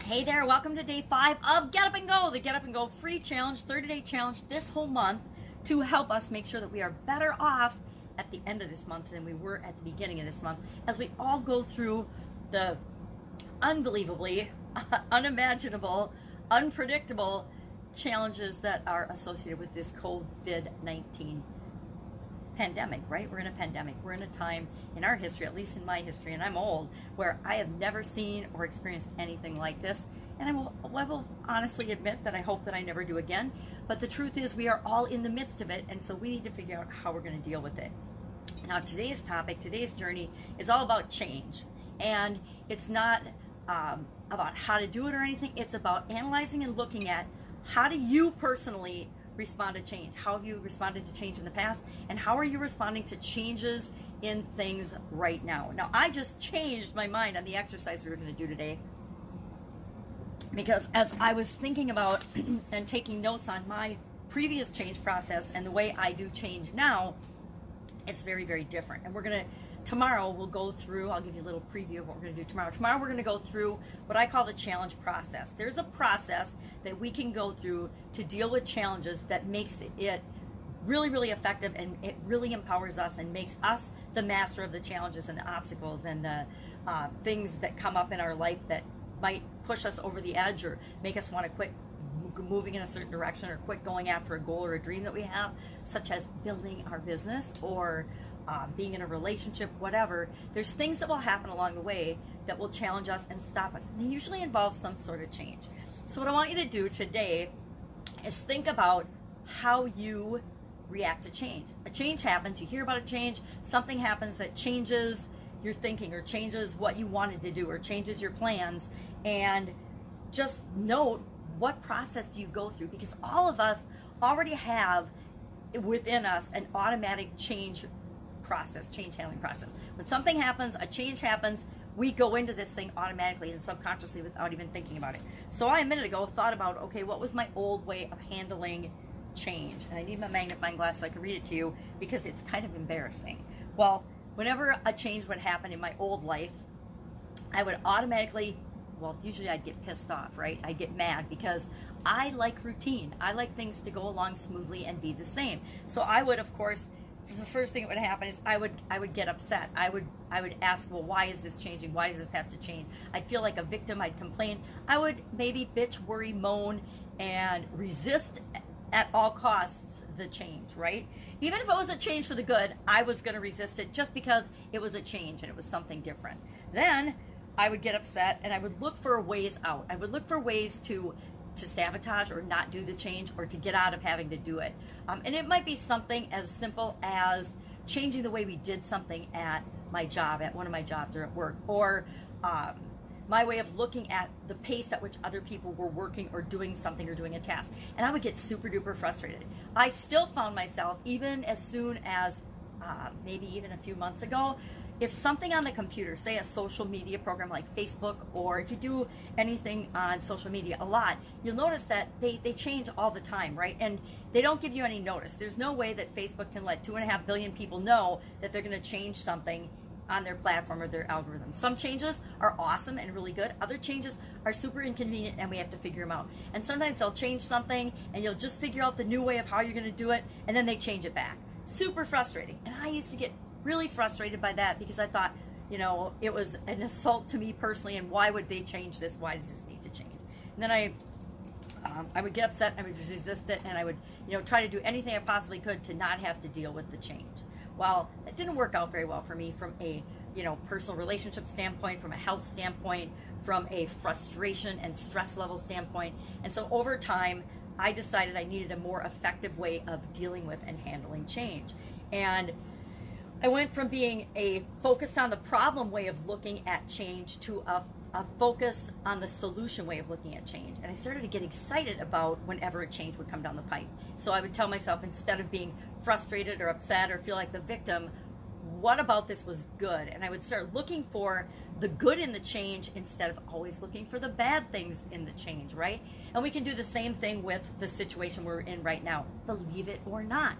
Hey there, welcome to day 5 of Get Up and Go, the Get Up and Go free challenge, 30-day challenge this whole month to help us make sure that we are better off at the end of this month than we were at the beginning of this month as we all go through the unbelievably, unimaginable, unpredictable challenges that are associated with this COVID-19 pandemic, right? We're in a pandemic. We're in a time in our history, at least in my history, and I'm old, where I have never seen or experienced anything like this. And I will honestly admit that I hope that I never do again. But the truth is we are all in the midst of it, and so we need to figure out how we're going to deal with it. Now, today's topic, today's journey is all about change. And it's not about how to do it or anything. It's about analyzing and looking at how do you personally respond to change? How have you responded to change in the past? And how are you responding to changes in things right now? Now, I just changed my mind on the exercise we were going to do today because as I was thinking about and taking notes on my previous change process and the way I do change now, it's very, very different. And tomorrow we'll go through, I'll give you a little preview of what we're going to do tomorrow. Tomorrow we're going to go through what I call the challenge process. There's a process that we can go through to deal with challenges that makes it really, really effective, and it really empowers us and makes us the master of the challenges and the obstacles and the things that come up in our life that might push us over the edge or make us want to quit moving in a certain direction or quit going after a goal or a dream that we have, such as building our business or being in a relationship, whatever. There's things that will happen along the way that will challenge us and stop us. And they usually involve some sort of change. So what I want you to do today is think about how you react to change. A change happens, you hear about a change, something happens that changes your thinking or changes what you wanted to do or changes your plans, and just note what process do you go through, because all of us already have within us an automatic change process, change handling process. When something happens, a change happens, we go into this thing automatically and subconsciously without even thinking about it. So I, a minute ago, thought about, okay, what was my old way of handling change? And I need my magnifying glass so I can read it to you because it's kind of embarrassing. Well, whenever a change would happen in my old life, I would automatically, usually I'd get pissed off, right? I'd get mad because I like routine. I like things to go along smoothly and be the same. So I would, of course, the first thing that would happen is I would get upset. I would ask, well, why is this changing? Why does this have to change? I'd feel like a victim. I'd complain. I would maybe bitch, worry, moan, and resist at all costs the change, right? Even if it was a change for the good, I was going to resist it just because it was a change and it was something different. Then I would get upset and I would look for ways out. I would look for ways to sabotage or not do the change or to get out of having to do it. And it might be something as simple as changing the way we did something at my job, at one of my jobs or at work, or my way of looking at the pace at which other people were working or doing something or doing a task. And I would get super duper frustrated. I still found myself, even as soon as maybe even a few months ago, if something on the computer, say a social media program like Facebook, or if you do anything on social media a lot, you'll notice that they change all the time, right? And they don't give you any notice. There's no way that Facebook can let 2.5 billion people know that they're going to change something on their platform or their algorithm. Some changes are awesome and really good. Other changes are super inconvenient and we have to figure them out. And sometimes they'll change something and you'll just figure out the new way of how you're going to do it, and then they change it back. Super frustrating. And I used to get really frustrated by that because I thought, it was an assault to me personally, and why would they change this? Why does this need to change? And then I would get upset, I would resist it, and I would, try to do anything I possibly could to not have to deal with the change. Well, it didn't work out very well for me from a, personal relationship standpoint, from a health standpoint, from a frustration and stress level standpoint. And so over time, I decided I needed a more effective way of dealing with and handling change. And I went from being a focus on the problem way of looking at change to a focus on the solution way of looking at change. And I started to get excited about whenever a change would come down the pipe. So I would tell myself, instead of being frustrated or upset or feel like the victim, what about this was good? And I would start looking for the good in the change instead of always looking for the bad things in the change, right? And we can do the same thing with the situation we're in right now, believe it or not.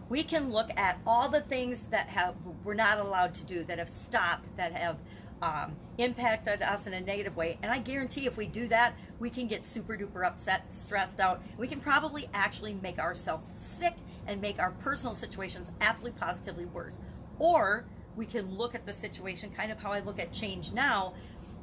We can look at all the things that we're not allowed to do, that have stopped, that have impacted us in a negative way. And I guarantee if we do that, we can get super duper upset, stressed out. We can probably actually make ourselves sick and make our personal situations absolutely positively worse. Or we can look at the situation kind of how I look at change now,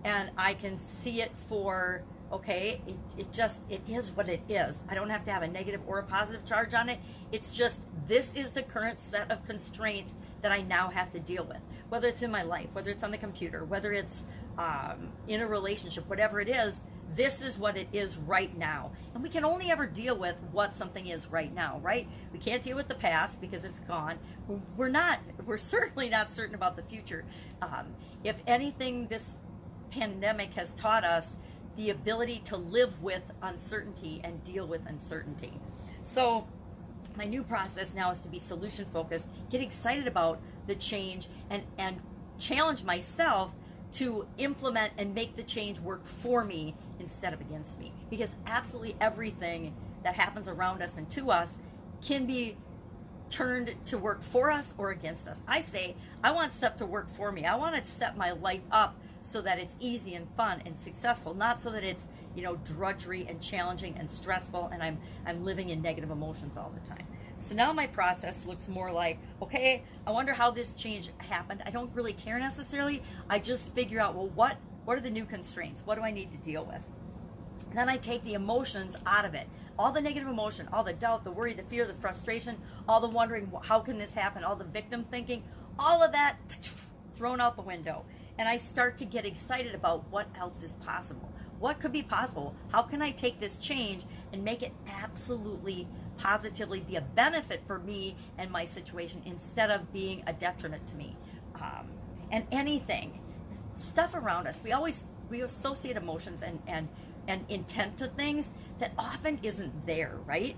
and I can see it for, okay, it is what it is. I don't have to have a negative or a positive charge on it. It's just, this is the current set of constraints that I now have to deal with. Whether it's in my life, whether it's on the computer, whether it's in a relationship, whatever it is, this is what it is right now. And we can only ever deal with what something is right now, right? We can't deal with the past because it's gone. We're certainly not certain about the future. If anything, this pandemic has taught us the ability to live with uncertainty and deal with uncertainty. So my new process now is to be solution focused, get excited about the change, and challenge myself to implement and make the change work for me instead of against me. Because absolutely everything that happens around us and to us can be turned to work for us or against us. I say, I want stuff to work for me. I want to set my life up so that it's easy and fun and successful, not so that it's, drudgery and challenging and stressful and I'm living in negative emotions all the time. So now my process looks more like, okay, I wonder how this change happened. I don't really care necessarily. I just figure out, well, what are the new constraints? What do I need to deal with? And then I take the emotions out of it. All the negative emotion, all the doubt, the worry, the fear, the frustration, all the wondering, how can this happen? All the victim thinking, all of that thrown out the window. And I start to get excited about what else is possible. What could be possible? How can I take this change and make it absolutely positively be a benefit for me and my situation instead of being a detriment to me? And anything, stuff around us, we associate emotions and intent to things that often isn't there, right?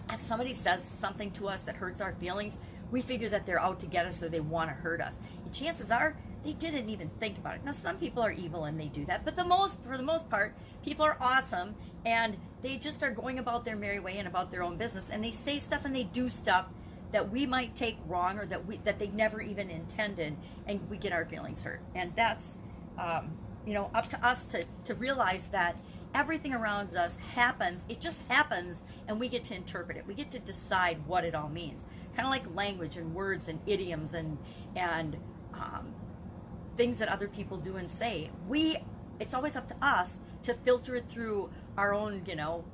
If somebody says something to us that hurts our feelings, we figure that they're out to get us or they want to hurt us. And chances are they didn't even think about it. Now, some people are evil and they do that, but for the most part, people are awesome and they just are going about their merry way and about their own business, and they say stuff and they do stuff that we might take wrong or that they never even intended, and we get our feelings hurt. And that's up to us to realize that everything around us happens. It just happens, and we get to interpret it. We get to decide what it all means. Kind of like language and words and idioms and things that other people do and say. It's always up to us to filter it through our own,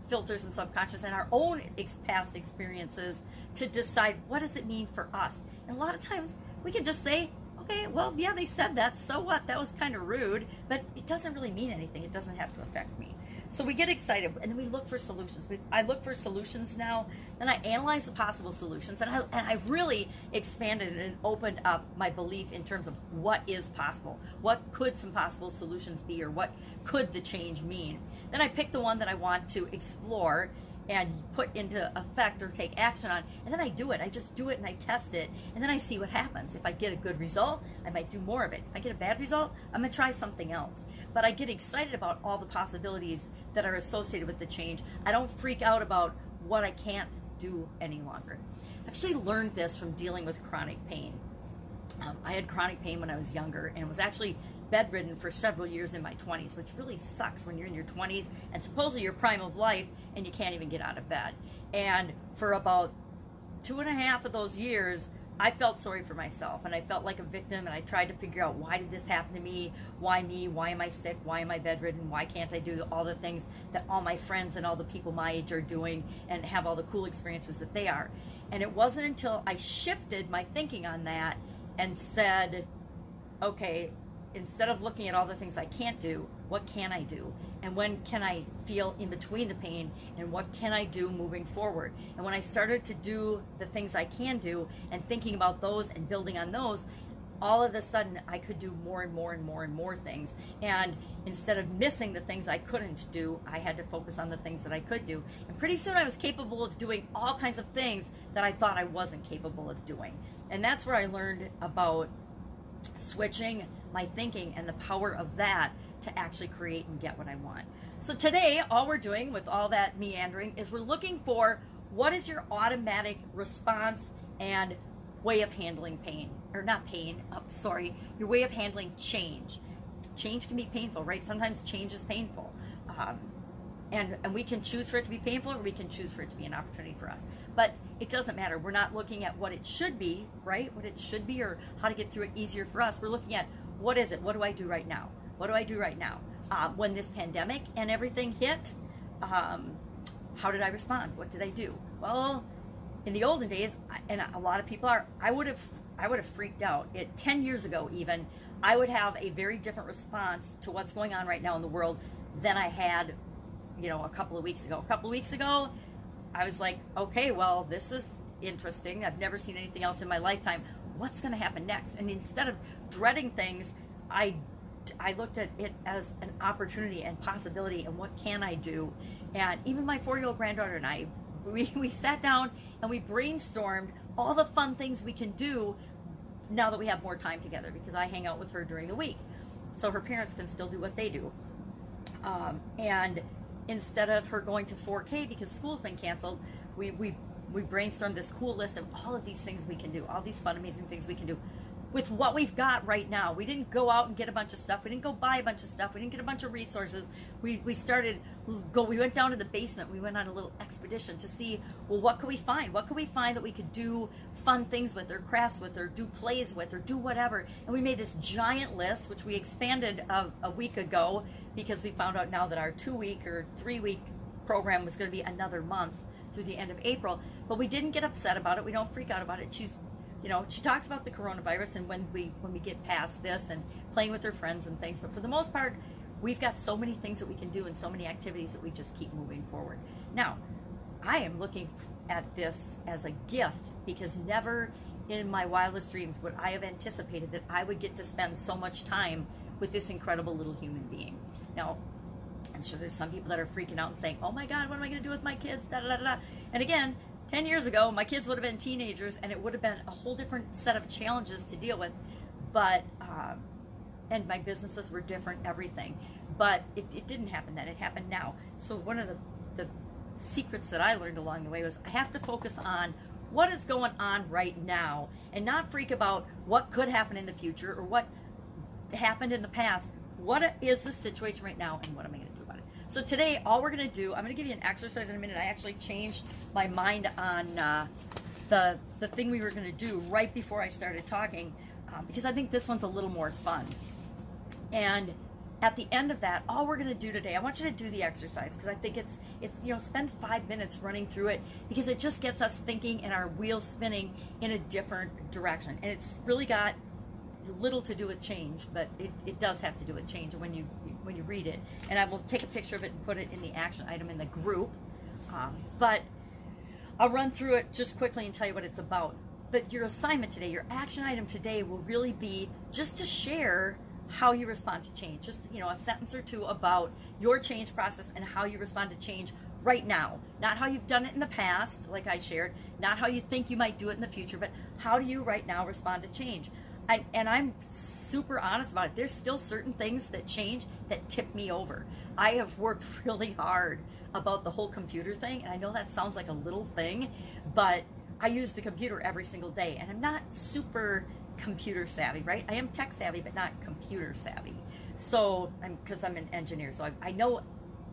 filters and subconscious and our own past experiences to decide what does it mean for us. And a lot of times we can just say, okay, well, yeah, they said that, so what? That was kind of rude, but it doesn't really mean anything. It doesn't have to affect me. So we get excited, and then we look for solutions. I look for solutions now, and I analyze the possible solutions, and I really expanded and opened up my belief in terms of what is possible. What could some possible solutions be, or what could the change mean? Then I pick the one that I want to explore and put into effect or take action on, and then I do it. I just do it and I test it, and then I see what happens. If I get a good result, I might do more of it. If I get a bad result, I'm gonna try something else. But I get excited about all the possibilities that are associated with the change. I don't freak out about what I can't do any longer. I actually learned this from dealing with chronic pain. I had chronic pain when I was younger and was actually bedridden for several years in my 20s, which really sucks when you're in your 20s and supposedly your prime of life and you can't even get out of bed. And for about 2.5 of those years, I felt sorry for myself and I felt like a victim, and I tried to figure out, why did this happen to me? Why me? Why am I sick? Why am I bedridden? Why can't I do all the things that all my friends and all the people my age are doing and have all the cool experiences that they are? And it wasn't until I shifted my thinking on that and said, okay, instead of looking at all the things I can't do, what can I do? And when can I feel in between the pain? And what can I do moving forward? And when I started to do the things I can do and thinking about those and building on those, all of a sudden I could do more and more and more and more things. And instead of missing the things I couldn't do, I had to focus on the things that I could do. And pretty soon I was capable of doing all kinds of things that I thought I wasn't capable of doing. And that's where I learned about switching my thinking and the power of that to actually create and get what I want. So today, all we're doing with all that meandering is we're looking for, what is your automatic response and way of handling pain, or not pain, your way of handling change. change can be painful, right? Sometimes change is painful. And we can choose for it to be painful, or we can choose for it to be an opportunity for us. But it doesn't matter. We're not looking at what it should be, right? What it should be, or how to get through it easier for us. We're looking at, what is it? What do I do right now? What do I do right now? When this pandemic and everything hit, how did I respond? What did I do? Well, in the olden days, and a lot of people are, I would have freaked out. 10 years ago even, I would have a very different response to what's going on right now in the world than I had, a couple of weeks ago. A couple of weeks ago, I was like, okay, well, this is interesting. I've never seen anything else in my lifetime. What's going to happen next? And instead of dreading things, I looked at it as an opportunity and possibility, and what can I do? And even my 4-year-old granddaughter and I, we sat down and we brainstormed all the fun things we can do now that we have more time together, because I hang out with her during the week, so her parents can still do what they do. And instead of her going to 4K because school's been canceled, we brainstormed this cool list of all of these things we can do, all these fun, amazing things we can do with what we've got right now. We didn't go out and get a bunch of stuff. We didn't go buy a bunch of stuff. We didn't get a bunch of resources. We went down to the basement. We went on a little expedition to see, well, what could we find? What could we find that we could do fun things with, or crafts with, or do plays with, or do whatever? And we made this giant list, which we expanded a week ago, because we found out now that our 2-week or 3-week program was going to be another month through the end of April. But we didn't get upset about it. We don't freak out about it. She talks about the coronavirus and when we get past this, and playing with her friends and things. But for the most part, we've got so many things that we can do and so many activities that we just keep moving forward. Now, I am looking at this as a gift, because never in my wildest dreams would I have anticipated that I would get to spend so much time with this incredible little human being. Now, I'm sure there's some people that are freaking out and saying, oh my God, what am I going to do with my kids? Da, da, da, da. And again, 10 years ago, my kids would have been teenagers, and it would have been a whole different set of challenges to deal with. But, and my businesses were different, everything. But it didn't happen then. It happened now. So one of the secrets that I learned along the way was I have to focus on what is going on right now, and not freak about what could happen in the future or what happened in the past. What is the situation right now, and what am I going to do about it? So today, all we're going to do, I'm going to give you an exercise in a minute. I actually changed my mind on the thing we were going to do right before I started talking, because I think this one's a little more fun. And at the end of that, all we're going to do today, I want you to do the exercise, because I think it's spend 5 minutes running through it, because it just gets us thinking and our wheels spinning in a different direction. And it's really got little to do with change, but it does have to do with change when you read it. And I will take a picture of it and put it in the action item in the group. But I'll run through it just quickly and tell you what it's about. But your assignment today, your action item today, will really be just to share how you respond to change. Just, a sentence or two about your change process and how you respond to change right now. Not how you've done it in the past, like I shared, not how you think you might do it in the future, but how do you right now respond to change? And I'm super honest about it. There's still certain things that change that tip me over. I have worked really hard about the whole computer thing, and I know that sounds like a little thing, but I use the computer every single day, and I'm not super computer savvy, right? I am tech savvy, but not computer savvy. So, because I'm an engineer, so I know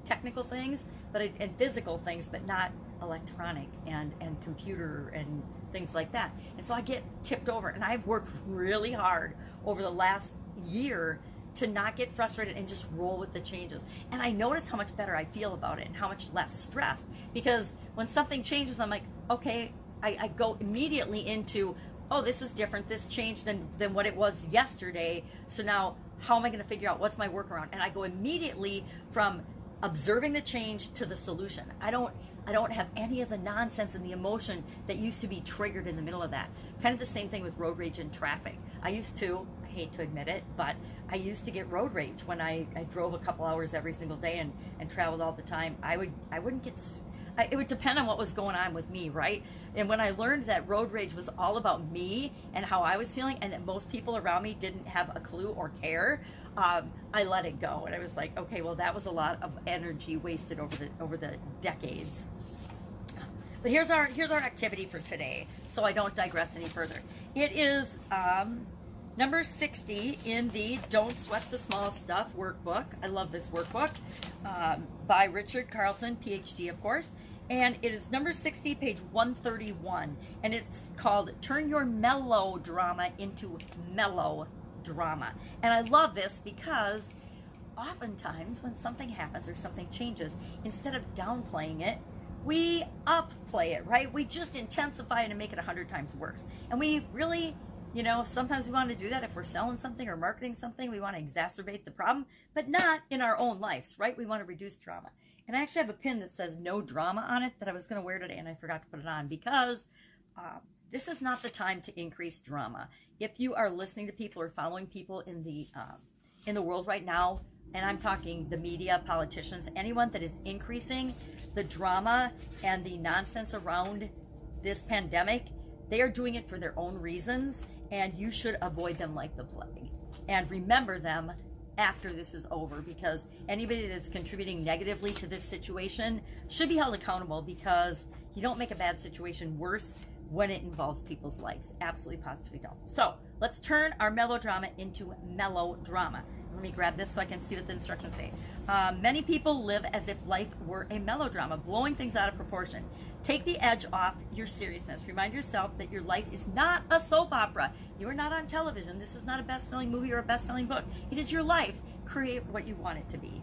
technical things, and physical things, but not electronic and computer and things like that. And so I get tipped over, and I've worked really hard over the last year to not get frustrated and just roll with the changes. And I notice how much better I feel about it and how much less stressed, because when something changes, I'm like, okay, I go immediately into, oh, this is different, this changed than what it was yesterday, so now how am I going to figure out what's my workaround? And I go immediately from observing the change to the solution. I don't have any of the nonsense and the emotion that used to be triggered in the middle of that. Kind of the same thing with road rage and traffic. I hate to admit it, but I used to get road rage when I drove a couple hours every single day and traveled all the time. It would depend on what was going on with me, right? And when I learned that road rage was all about me and how I was feeling, and that most people around me didn't have a clue or care, I let it go. And I was like, okay, well, that was a lot of energy wasted over the decades. But here's our activity for today, so I don't digress any further. It is Number 60 in the Don't Sweat the Small Stuff workbook. I love this workbook by Richard Carlson, PhD, of course. And it is number 60, page 131. And it's called Turn Your Melodrama into Mellow Drama. And I love this because oftentimes when something happens or something changes, instead of downplaying it, we upplay it, right? We just intensify it and make it 100 times worse. And we really, you know, sometimes we want to do that if we're selling something or marketing something. We want to exacerbate the problem, but not in our own lives, right? We want to reduce drama. And I actually have a pin that says no drama on it that I was going to wear today, and I forgot to put it on because this is not the time to increase drama. If you are listening to people or following people in the world right now, and I'm talking the media, politicians, anyone that is increasing the drama and the nonsense around this pandemic, they are doing it for their own reasons, and you should avoid them like the plague. And remember them after this is over, because anybody that's contributing negatively to this situation should be held accountable, because you don't make a bad situation worse when it involves people's lives. Absolutely, positively don't. So let's turn our melodrama into mellow drama. Let me grab this so I can see what the instructions say. Many people live as if life were a melodrama, blowing things out of proportion. Take the edge off your seriousness. Remind yourself that your life is not a soap opera. You are not on television. This is not a best-selling movie or a best-selling book. It is your life. Create what you want it to be.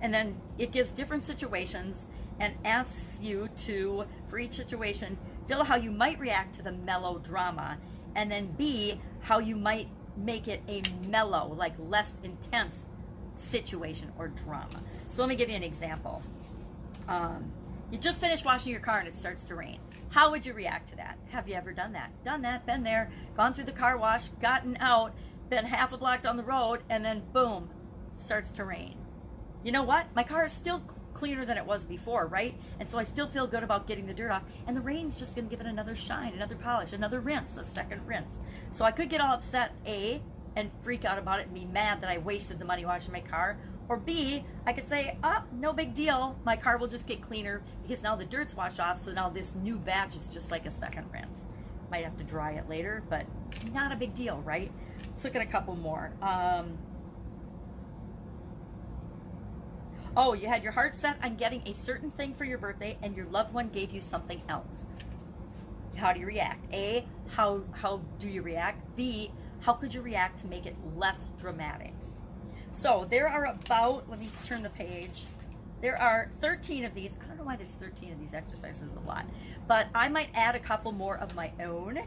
And then it gives different situations and asks you to, for each situation, feel how you might react to the melodrama, and then B, how you might make it a mellow, like less intense situation or drama. So let me give you an example. You just finished washing your car and it starts to rain. How would you react to that? Have you ever done that? Done that, been there, gone through the car wash, gotten out, been half a block down the road, and then boom, it starts to rain. You know what? My car is still cleaner than it was before, right? And so I still feel good about getting the dirt off, and the rain's just going to give it another shine, another polish, another rinse, a second rinse. So I could get all upset, A, and freak out about it and be mad that I wasted the money washing my car, or B, I could say, oh, no big deal, my car will just get cleaner because now the dirt's washed off, so now this new batch is just like a second rinse. Might have to dry it later, but not a big deal, right? Let's look at a couple more. Oh, you had your heart set on getting a certain thing for your birthday and your loved one gave you something else. How do you react? A, how do you react? B, how could you react to make it less dramatic? So there are about, let me turn the page. There are 13 of these. I don't know why there's 13 of these exercises, a lot. But I might add a couple more of my own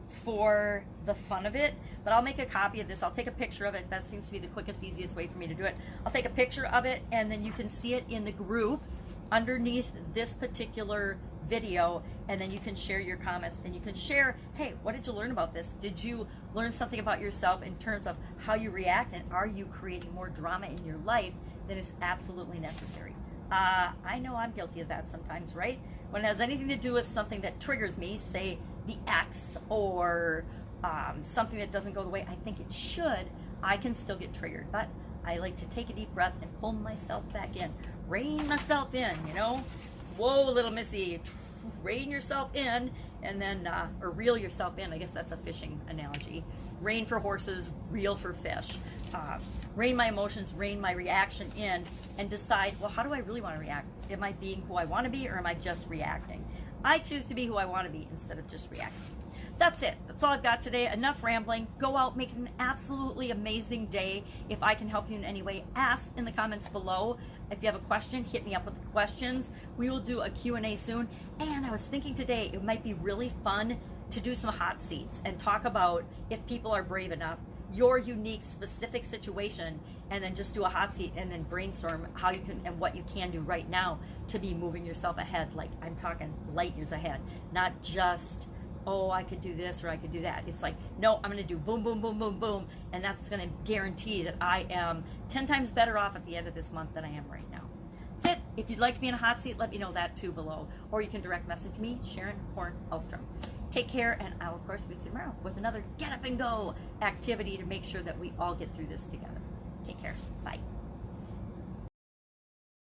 for the fun of it, but I'll make a copy of this. I'll take a picture of it. That seems to be the quickest, easiest way for me to do it. I'll take a picture of it, and then you can see it in the group underneath this particular video, and then you can share your comments, and you can share, hey, what did you learn about this? Did you learn something about yourself in terms of how you react, and are you creating more drama in your life than is absolutely necessary? I know I'm guilty of that sometimes, right? When it has anything to do with something that triggers me, say the ex, or something that doesn't go the way I think it should, I can still get triggered. But I like to take a deep breath and pull myself back in, rein myself in, you know? Whoa, little missy, rein yourself in, and then, or reel yourself in. I guess that's a fishing analogy. Rein for horses, reel for fish. Rein my emotions, rein my reaction in, and decide, well, how do I really want to react? Am I being who I want to be, or am I just reacting? I choose to be who I want to be instead of just reacting. That's it. That's all I've got today. Enough rambling. Go out, make it an absolutely amazing day. If I can help you in any way, ask in the comments below. If you have a question, hit me up with the questions. We will do a Q&A soon. And I was thinking today it might be really fun to do some hot seats and talk about, if people are brave enough, your unique specific situation, and then just do a hot seat and then brainstorm how you can and what you can do right now to be moving yourself ahead. Like, I'm talking light years ahead, not just, oh, I could do this or I could do that. It's like, no, I'm going to do boom, boom, boom, boom, boom, and that's going to guarantee that I am 10 times better off at the end of this month than I am right now. That's it. If you'd like to be in a hot seat, let me know that too below, or you can direct message me, Sharon Horne-Ellstrom. Take care, and I'll, of course, be with you tomorrow with another Get Up and Go activity to make sure that we all get through this together. Take care. Bye.